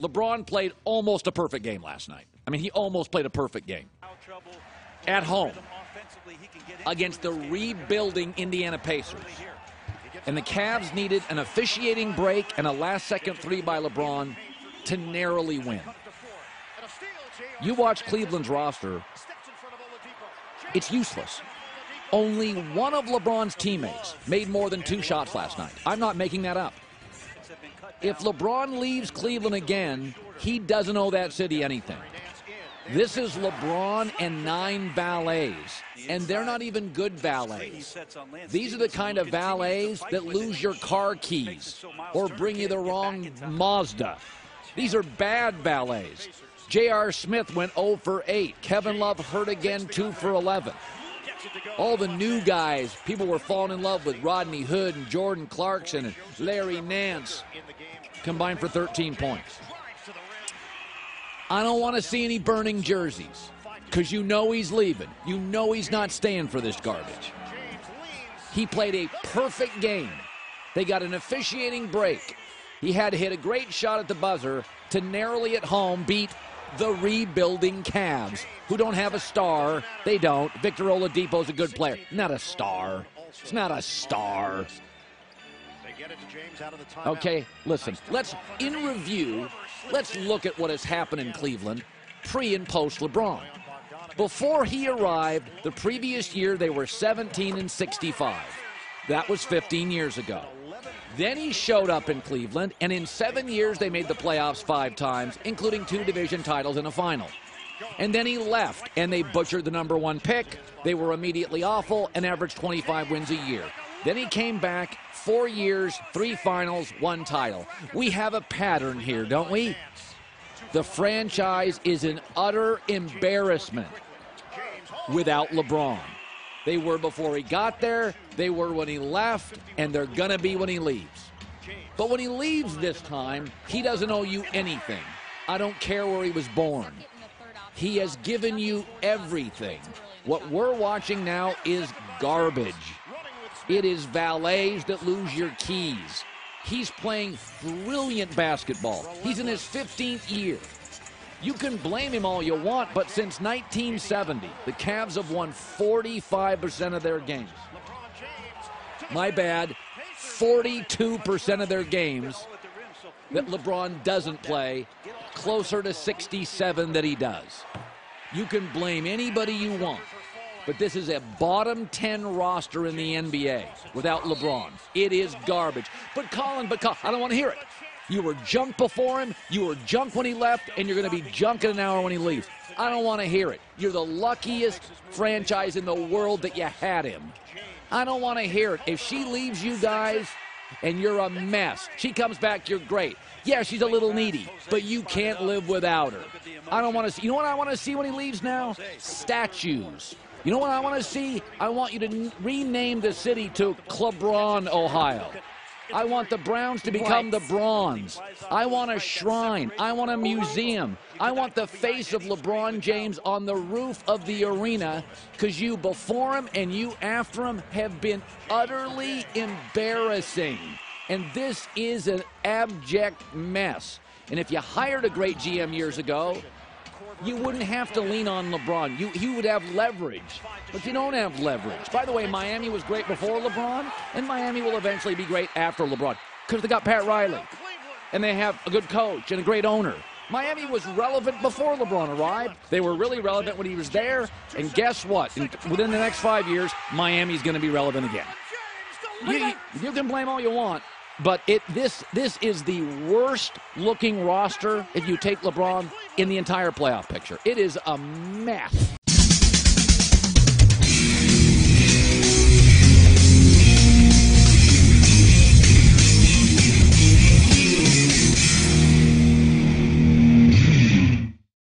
LeBron played almost a perfect game last night. I mean, he almost played a perfect game. At home against the rebuilding Indiana Pacers. And the Cavs needed an officiating break and a last-second three by LeBron to narrowly win. You watch Cleveland's roster, it's useless. Only one of LeBron's teammates made more than 2 shots last night. I'm not making that up. If LeBron leaves Cleveland again, he doesn't owe that city anything. This is LeBron and 9 valets, and they're not even good valets. These are the kind of valets that lose your car keys or bring you the wrong Mazda. These are bad valets. J.R. Smith went 0 for 8. Kevin Love hurt again, 2 for 11. All the new guys, people were falling in love with Rodney Hood and Jordan Clarkson and Larry Nance, combined for 13 points. I don't want to see any burning jerseys because you know he's leaving. You know he's not staying for this garbage. He played a perfect game. They got an officiating break. He had to hit a great shot at the buzzer to narrowly at home beat the rebuilding Cavs, who don't have a star. They don't. Victor Oladipo's a good player. Not a star. It's not a star. Okay, listen. In review, let's look at what has happened in Cleveland pre and post LeBron. Before he arrived, the previous year, they were 17-65. That was 15 years ago. Then he showed up in Cleveland, and in 7 years, they made the playoffs 5 times, including 2 division titles and a final. And then he left, and they butchered the #1 pick. They were immediately awful and averaged 25 wins a year. Then he came back, 4 years, 3 finals, 1 title. We have a pattern here, don't we? The franchise is an utter embarrassment without LeBron. They were before he got there, they were when he left, and they're going to be when he leaves. But when he leaves this time, he doesn't owe you anything. I don't care where he was born. He has given you everything. What we're watching now is garbage. It is valets that lose your keys. He's playing brilliant basketball. He's in his 15th year. You can blame him all you want, but since 1970, the Cavs have won 45% of their games. My bad, 42% of their games that LeBron doesn't play, closer to 67 that he does. You can blame anybody you want, but this is a bottom 10 roster in the NBA without LeBron. It is garbage. But Colin, I don't want to hear it. You were junk before him, you were junk when he left, and you're going to be junk in an hour when he leaves. I don't want to hear it. You're the luckiest franchise in the world that you had him. I don't want to hear it. If she leaves you guys and you're a mess, she comes back, you're great. Yeah, she's a little needy, but you can't live without her. I don't want to see. You know what I want to see when he leaves now? Statues. You know what I want to see? I want you to rename the city to CLeBron, Ohio. I want the Browns to become the Bronze. I want a shrine. I want a museum. I want the face of LeBron James on the roof of the arena, because you before him and you after him have been utterly embarrassing. And this is an abject mess. And if you hired a great GM years ago, you wouldn't have to lean on LeBron. You would have leverage, but you don't have leverage. By the way, Miami was great before LeBron, and Miami will eventually be great after LeBron because they got Pat Riley, and they have a good coach and a great owner. Miami was relevant before LeBron arrived. They were really relevant when he was there, and guess what? Within the next 5 years, Miami's going to be relevant again. You can blame all you want, but this is the worst-looking roster if you take LeBron in the entire playoff picture. It is a mess.